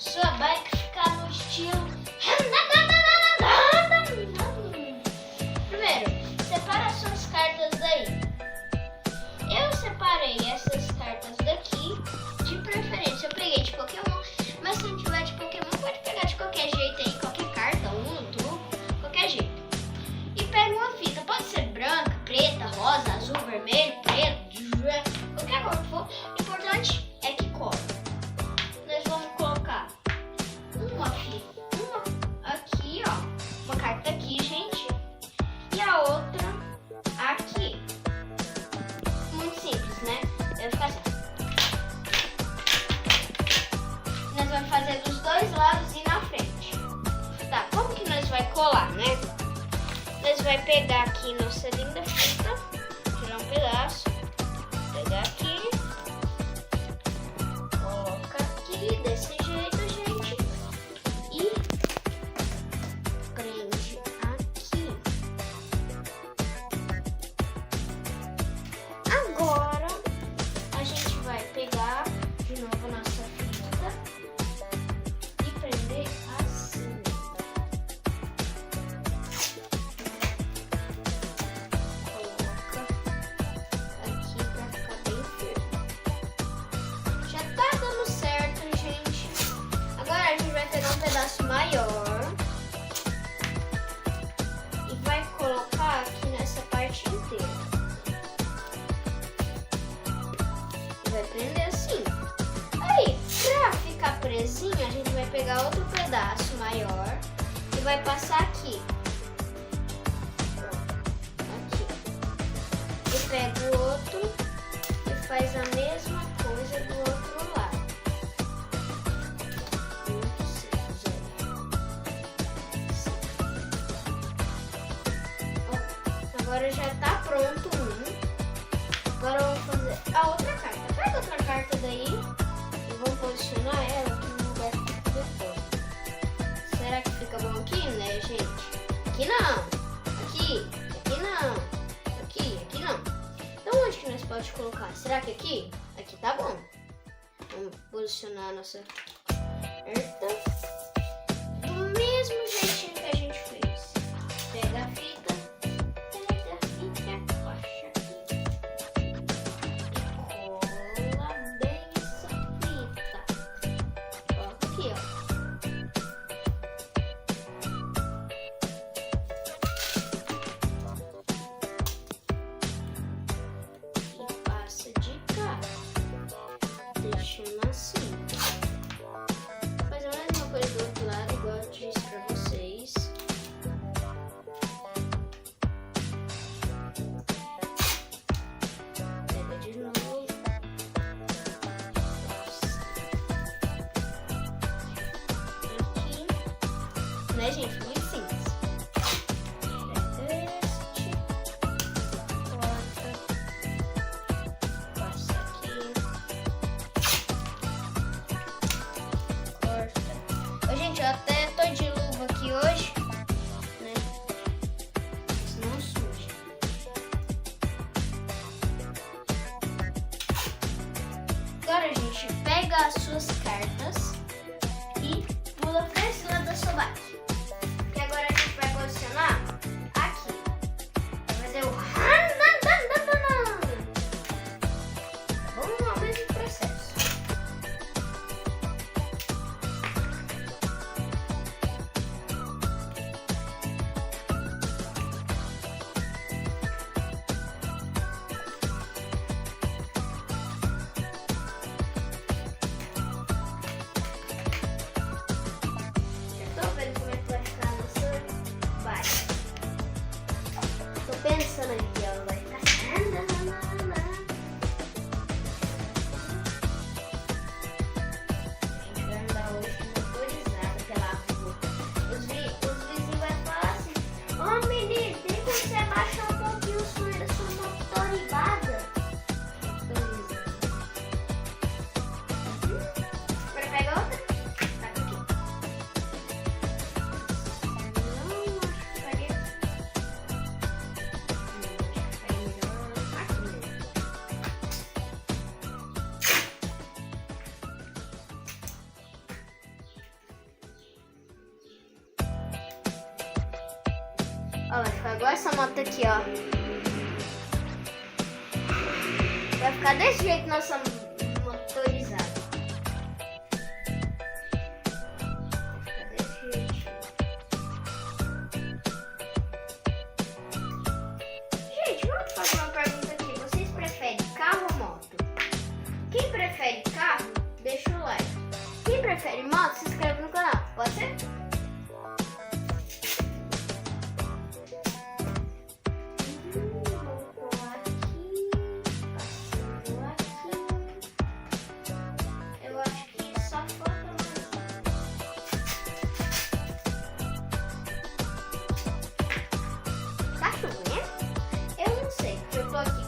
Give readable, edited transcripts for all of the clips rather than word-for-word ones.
Sua bike ficar no estilo. Primeiro, separa suas cartas daí. Eu separei essas cartas daqui, de preferência. Eu peguei de Pokémon, mas se não tiver de Pokémon, pode pegar de qualquer jeito aí, qualquer carta, truco, qualquer jeito. E pega uma fita, pode ser branca, preta, rosa, azul, vermelho, preto, qualquer cor que for. O importante é que cola. Nós vamos colocar uma fita, uma aqui, ó, uma carta aqui, gente, e a outra aqui. Muito simples, né? Vai ficar assim. Nós vamos fazer dos dois lados e na frente. Tá, como que nós vai colar, né? Nós vai pegar aqui nossa linda fita, tirar um pedaço, pegar aqui, coloca aqui desse jeito, gente, e prende aqui. Agora a gente vai pegar de novo a nossa fita e prender assim. Coloca aqui pra ficar bem firme. Já tá dando certo, gente. Agora a gente vai pegar um pedaço maior e vai colocar aqui nessa parte inteira. Vai prender assim. Aí, pra ficar presinho, a gente vai pegar outro pedaço maior e vai passar aqui. Aqui. E pega o outro e faz a mesma coisa do outro lado. Muito simples, ó. Agora já tá pronto um. Agora eu vou fazer a outra carta. Pega outra carta daí e vou posicionar ela aqui no lugar que fica depois. Será que fica bom aqui, né, gente? Aqui não. Aqui não. Aqui não. Então onde que nós podemos colocar? Será que aqui? Aqui tá bom. Vamos posicionar a nossa carta do mesmo jeitinho que a gente fez. Pega a fita. Assim. Faz a mesma coisa do outro lado, igual eu disse pra vocês. Pega de novo. Aqui. Né, gente? Muito simples. Gente, eu até tô de luva aqui hoje, né? Não suja. Agora, gente, pega as suas cartas e pula pra esse lado da sua bike. Porque agora a gente vai posicionar aqui. Vai fazer o vamos ao mesmo processo. Tô vendo Ó, vai ficar igual essa moto aqui, ó. Vai ficar desse jeito nossa motorizada. Vai ficar desse jeito. Gente, vamos fazer uma pergunta aqui. Vocês preferem carro ou moto? Quem prefere carro, deixa o like. Quem prefere moto, se inscreve no canal. Pode ser?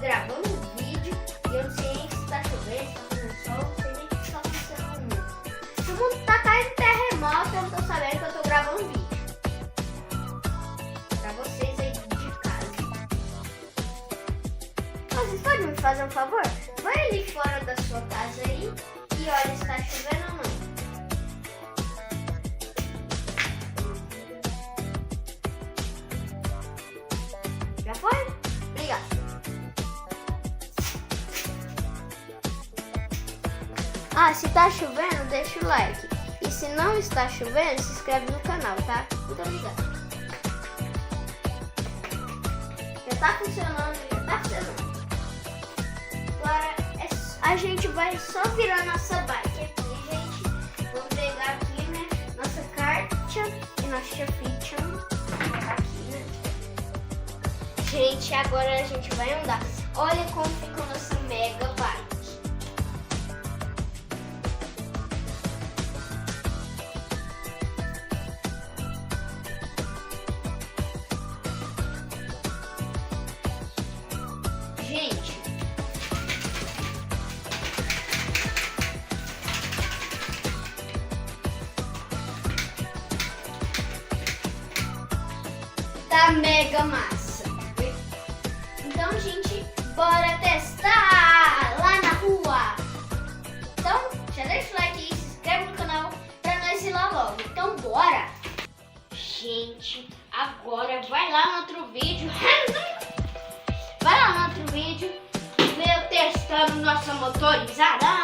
Gravando um vídeo e eu não sei nem se tá chovendo, se tá fazendo sol, não sei nem o que tá acontecendo no mundo. Se o mundo tá caindo terremoto, eu não tô sabendo que eu tô gravando um vídeo. Pra vocês aí de casa. Vocês podem me fazer um favor? Vai ali fora da sua casa aí e olha se tá chovendo ou não. Já foi? Obrigada. Ah, se tá chovendo, deixa o like. E se não está chovendo, se inscreve no canal, tá? Muito obrigada. Já tá funcionando, já tá funcionando. Agora a gente vai só virar nossa bike aqui, gente. Vamos pegar aqui, né? Nossa carta e nossa ficha. Aqui, né? Gente, agora a gente vai andar. Olha como ficou nossa mega bike. Gente, tá mega massa. Então, gente, bora testar lá na rua. Então, já deixa o like aí, se inscreve no canal pra nós ir lá logo. Então, bora. Gente, agora vai lá no outro vídeo. Vai lá no outro vídeo, meu testando nossa motorizada.